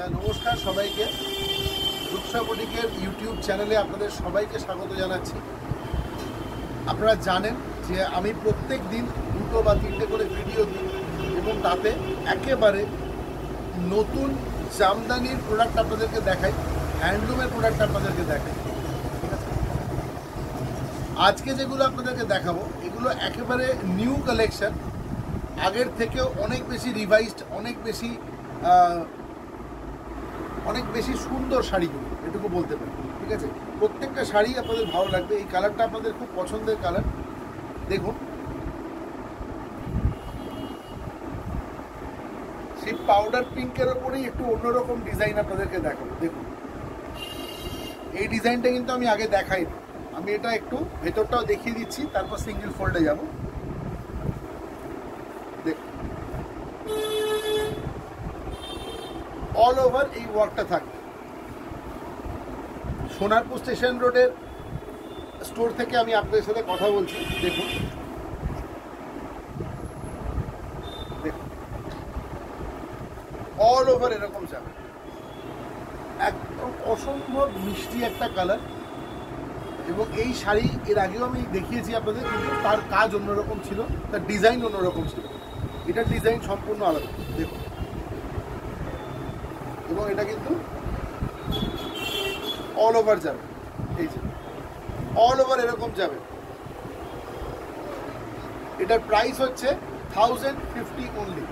নমস্কার সবাইকে। রূপসা বুটিকের ইউটিউব চ্যানেলে আপনাদের সবাইকে স্বাগত জানাচ্ছি। আপনারা জানেন যে আমি প্রত্যেক দিন 2 বা 3টে করে ভিডিও দিই এবং তাতে একেবারে নতুন জামদানির প্রোডাক্ট আপনাদেরকে দেখাই, হ্যান্ডলুমের প্রোডাক্ট আপনাদেরকে দেখাই। ঠিক আছে, আজকে যেগুলো আপনাদেরকে দেখাবো এগুলো একেবারে নিউ কালেকশন, আগের থেকেও অনেক বেশি রিভাইজড, অনেক বেশি সুন্দর শাড়িগুলো, এটুকু বলতে পারি। ঠিক আছে, প্রত্যেকটা শাড়ি আপনাদের ভালো লাগবে। এই কালারটা আপনাদের খুব পছন্দের কালার। দেখুন, সেই পাউডার পিঙ্কের ওপরেই একটু অন্যরকম ডিজাইন আপনাদেরকে দেখাবো। দেখুন, এই ডিজাইনটা কিন্তু আমি আগে দেখাইনি। আমি এটা একটু ভেতরটাও দেখিয়ে দিচ্ছি, তারপর সিঙ্গেল ফোল্ডে যাব। দেখুন, অল ওভার এই ওয়ার্কটা থাকবে। সোনারপুর স্টেশন রোডের স্টোর থেকে আমি আপনাদের সাথে কথা বলছি। দেখুন দেখুন, অল ওভার এরকম যাবে, একদম অসম্ভব মিষ্টি একটা কালার। এবং এই শাড়ি এর আগেও আমি দেখিয়েছি আপনাদের, কিন্তু তার কাজ অন্যরকম ছিল, তার ডিজাইন অন্যরকম ছিল। এটার ডিজাইন সম্পূর্ণ আলাদা। দেখুন, এবং এটা কিন্তু অল ওভার যাবে, এই যে অল ওভার এরকম যাবে। এটার প্রাইস হচ্ছে 1050 অনলি,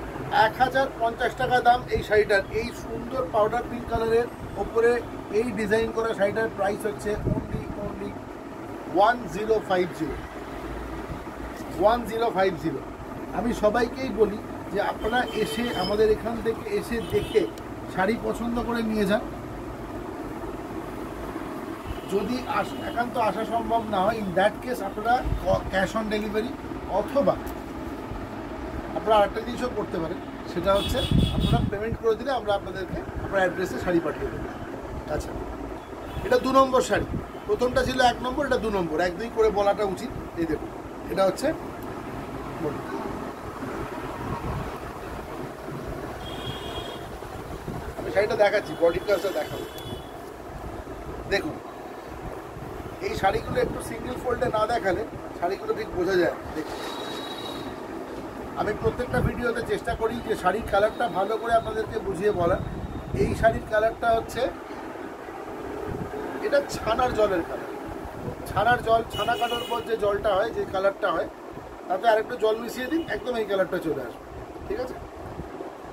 1050 টাকা দাম এই শাড়িটার। এই সুন্দর পাউডার পিঙ্ক কালারের ওপরে এই ডিজাইন করা শাড়িটার প্রাইস হচ্ছে অনলি 1050। আমি সবাইকেই বলি যে আপনারা এসে আমাদের এখান থেকে এসে দেখে শাড়ি পছন্দ করে নিয়ে যান। যদি একান্ত আসা সম্ভব না হয়, ইন দ্যাট কেস আপনারা ক্যাশ অন ডেলিভারি, অথবা আপনারা আরেকটা জিনিসও করতে পারেন, সেটা হচ্ছে আপনারা পেমেন্ট করে দিলে আমরা আপনাদেরকে আপনার অ্যাড্রেসে শাড়ি পাঠিয়ে দেবো। আচ্ছা, এটা 2 নম্বর শাড়ি। প্রথমটা ছিল 1 নম্বর, এটা 2 নম্বর, 1-2 করে বলাটা উচিত। এই দেখুন, এটা হচ্ছে আমি শাড়িটা দেখাচ্ছি, বডি কাজটা দেখাবো। দেখুন, এই শাড়িগুলো একটু সিঙ্গেল ফোল্ডে না দেখালে শাড়িগুলো ঠিক বোঝা যায়। দেখুন, আমি প্রত্যেকটা ভিডিওতে চেষ্টা করি যে শাড়ির কালারটা ভালো করে আপনাদেরকে বুঝিয়ে বলার। এই শাড়ির কালারটা হচ্ছে, এটা ছানার জলের কালার। ছানার জল, ছানা কাটার পর যে জলটা হয়, যে কালারটা হয়, তাতে আরেকটু জল মিশিয়ে দিন, একদম এই কালারটা চলে আসবে। ঠিক আছে,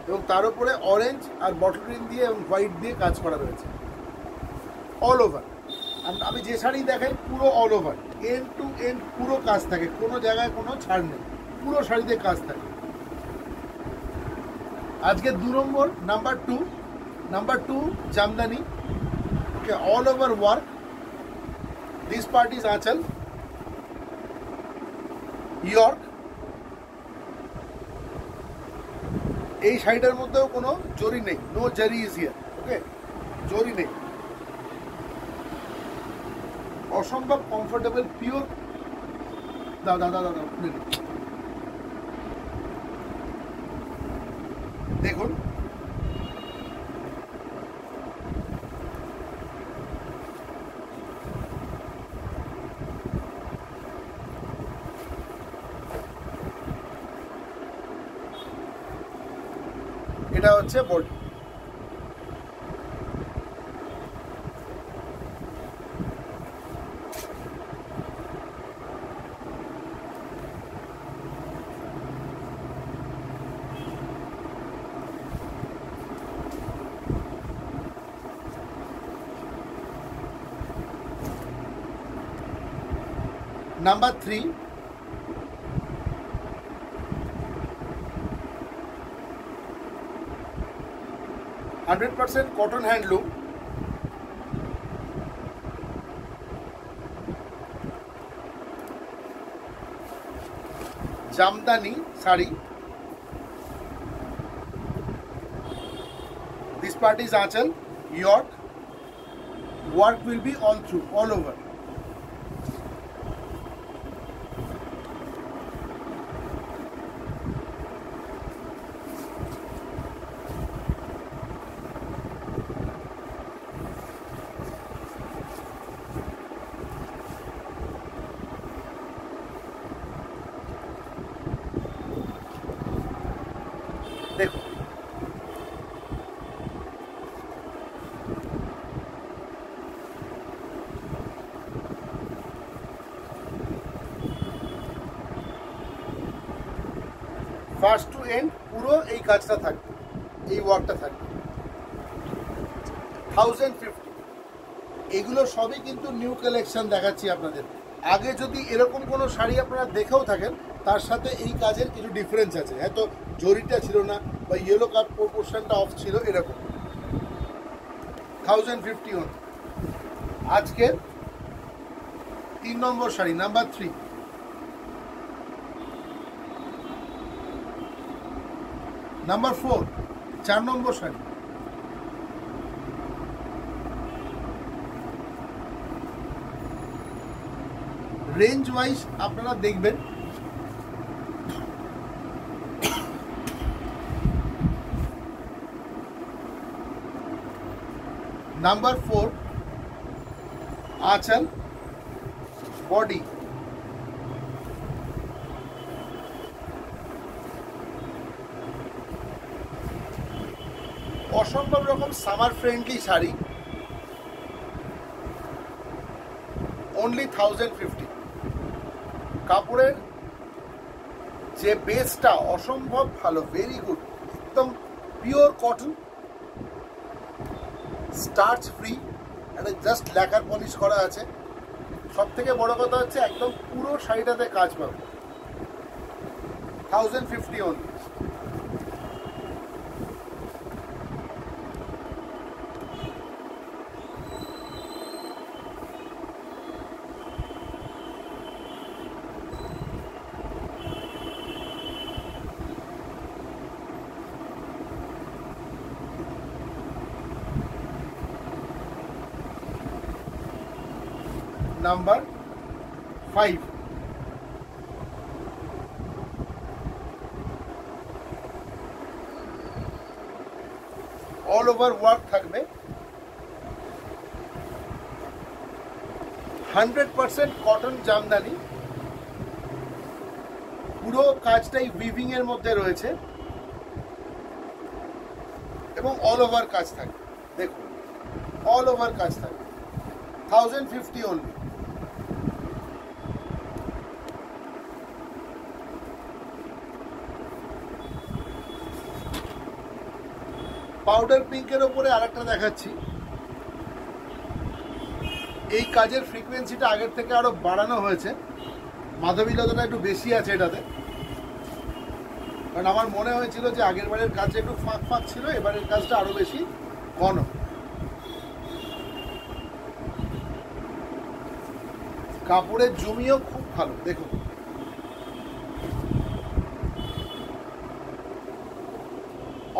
এবং তার উপরে অরেঞ্জ আর বটল গ্রিন দিয়ে এবং হোয়াইট দিয়ে কাজ করা রয়েছে অল ওভার। আমি যে শাড়ি দেখাই পুরো all over, end to end পুরো কাজ থাকে, কোনো জায়গায় কোনো ছাড় নেই, পুরো শাড়িতে কাজ থাকে। আজকে 2 নম্বর, number two Jamdani, okay, all over work. This part is anchal, york. এই শাড়িটার মধ্যেও কোনো জরি নেই, নো জারি ইজ হিয়ার। ওকে, জরি নেই, অসম্ভব কমফোর্টেবল, পিওর। দাদা খুলে নিন। দেখুন, এটা হচ্ছে body. Number 3, cotton handloom, Jamdani sari. This part is anchal, york. Work will be all through, all over. First to end পুরো এই কাজটা থাকবে, এই ওয়ার্কটা থাকবে। 1050। এগুলো সবই কিন্তু নিউ কালেকশন দেখাচ্ছি আপনাদের। আগে যদি এরকম কোনো শাড়ি আপনারা দেখেও থাকেন, তার সাথে এই কাজের কিছু ডিফারেন্স আছে, হয়তো জরিটা ছিল না বা ইয়েলো কাট প্রপোর্শনটা অফ ছিল, এরকম। 1050 আজকে 3 নম্বর শাড়ি, নাম্বার 3। নাম্বার 4, 4 নম্বর শাড়ি। রেঞ্জ ওয়াইজ আপনারা দেখবেন নাম্বার 4 আঁচল, বডি, অসম্ভব রকম সামার ফ্রেন্ডলি শাড়ি, অনলি 1050। কাপড়ের যে বেসটা অসম্ভব ভালো, ভেরি গুড, একদম পিওর কটন, স্টার্চ ফ্রি, একটা জাস্ট ল্যাকার পলিশ করা আছে। সব থেকে বড় কথা হচ্ছে একদম পুরো শাড়িটাতে কাজ পাবে। 1050 only. Number 5, all over work থাকবে, 100% কটন জামদানি, পুরো কাজটাই উইভিং এর মধ্যে রয়েছে এবং অল ওভার কাজ থাকবে। দেখুন, অল ওভার কাজ থাকবে। 1050 অনলি। পাউডার পিঙ্কের ওপরে আরেকটা দেখাচ্ছি। এই কাজের ফ্রিকোয়েন্সিটা আগের থেকে আরো বাড়ানো হয়েছে, মাধবীলতাটা একটু বেশি আছে এটাতে, কারণ আমার মনে হয়েছিল যে আগের বারের কাজটা একটু ফাঁক ফাঁক ছিল, এবারের কাজটা আরো বেশি ঘন। কাপড়ের জমিও খুব ভালো, দেখুন।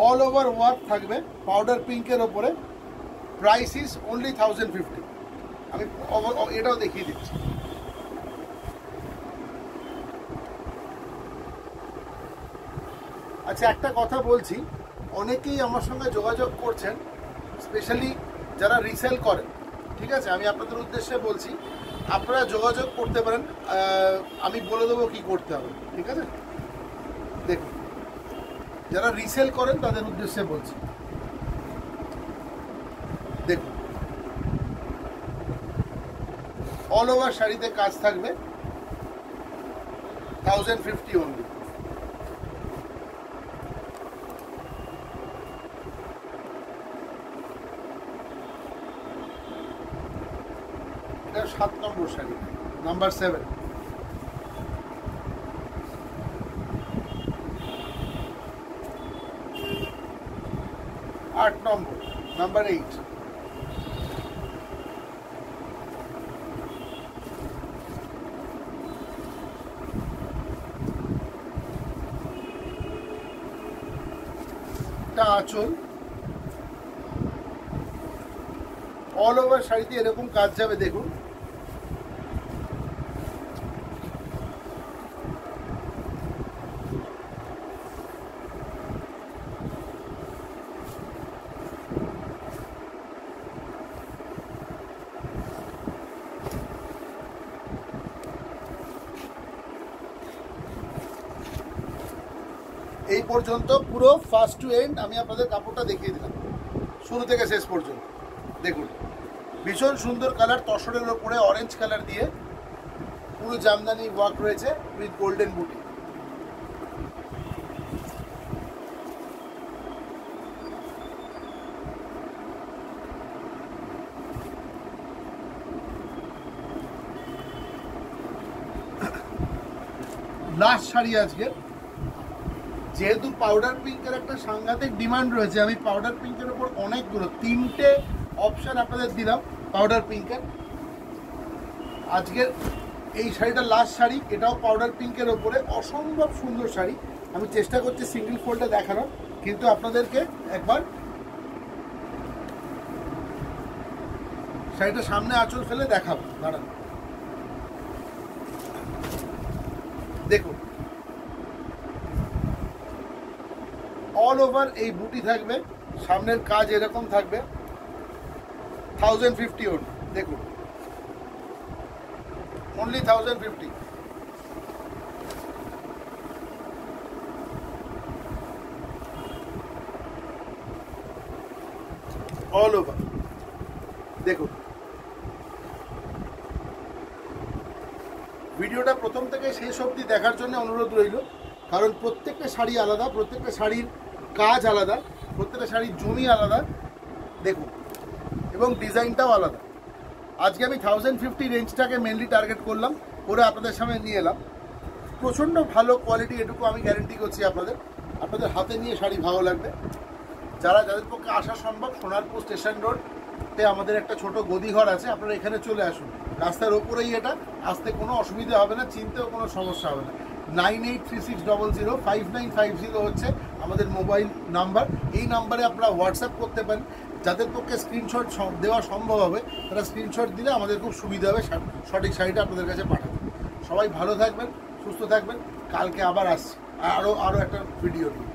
অল ওভার ওয়ার্ক থাকবে পাউডার পিঙ্কের ওপরে। Price is only 1050। আমি এটাও দেখিয়ে দিচ্ছি। আচ্ছা, একটা কথা বলছি, অনেকেই আমার সঙ্গে যোগাযোগ করছেন, স্পেশালি যারা রিসেল করেন, ঠিক আছে? আমি আপনাদের উদ্দেশ্যে বলছি, আপনারা যোগাযোগ করতে পারেন, আমি বলে দেবো কি করতে হবে, ঠিক আছে? দেখুন, যারা রিসেল করেন তাদের উদ্দেশ্যে বলছি। দেখুন, অল ওভার শাড়িতে কাজ থাকবে, 1050 অনলি। এটা 7 নম্বর শাড়ি, নাম্বার 7। आठ नंबर, नंबर 8। आँचल, অল ওভার শাড়িতে এরকম কাজ যাবে, দেখুন। এই পর্যন্ত পুরো ফার্স্ট টু এন্ড আমি আপনাদের কাপড়টা দেখিয়ে দিলাম, শুরু থেকে শেষ পর্যন্ত। দেখুন, ভীষণ সুন্দর কালার, তসরের ওপরে অরেঞ্জ কালার দিয়ে পুরো জামদানি ওয়ার্ক রয়েছে উইথ গোল্ডেন বুটি। লাস্ট শাড়ি আজকে, যেহেতু পাউডার পিঙ্কের একটা সাংঘাতিক ডিমান্ড রয়েছে, আমি পাউডার পিঙ্কের ওপর অনেকগুলো 3টে অপশান আপনাদের দিলাম পাউডার পিঙ্কের। আজকের এই শাড়িটা লাস্ট শাড়ি, এটাও পাউডার পিঙ্কের ওপরে অসম্ভব সুন্দর শাড়ি। আমি চেষ্টা করছি সিঙ্গেল ফোল্ডে দেখানোর, কিন্তু আপনাদেরকে একবার শাড়িটা সামনে আঁচল ফেলে দেখাবো, দাঁড়ান। দেখুন, অল ওভার এই বুটি থাকবে, সামনের কাজ এরকম থাকবে, 1050 ওর। দেখুন, অনলি 1050। অল ওভার দেখুন। ভিডিওটা প্রথম থেকে শেষ অবধি দেখার জন্য অনুরোধ রইল, কারণ প্রত্যেকটা শাড়ি আলাদা, প্রত্যেকটা শাড়ির কাজ আলাদা, প্রত্যেকটা শাড়ির জমি আলাদা। দেখুন, এবং ডিজাইনটাও আলাদা। আজকে আমি 1050 রেঞ্জটাকে মেনলি টার্গেট করলাম, করে আপনাদের সামনে নিয়ে এলাম। প্রচণ্ড ভালো কোয়ালিটি, এটুকু আমি গ্যারেন্টি করছি আপনাদের। আপনাদের হাতে নিয়ে শাড়ি ভালো লাগবে। যাদের পক্ষে আসা সম্ভব, সোনারপুর স্টেশন রোডে আমাদের একটা ছোট গদিঘর আছে, আপনারা এখানে চলে আসুন। রাস্তার ওপরেই এটা, আসতে কোনো অসুবিধা হবে না, চিনতেও কোনো সমস্যা হবে না। 9836005950 হচ্ছে আমাদের মোবাইল নাম্বার। এই নাম্বারে আপনারা হোয়াটসঅ্যাপ করতে পারেন। যাদের পক্ষে স্ক্রিনশট দেওয়া সম্ভব হবে, তারা স্ক্রিনশট দিলে আমাদের খুব সুবিধা হবে সঠিক শাড়িটা আপনাদের কাছে পাঠাতে। সবাই ভালো থাকবেন, সুস্থ থাকবেন। কালকে আবার আসছি আরও একটা ভিডিও নিয়ে।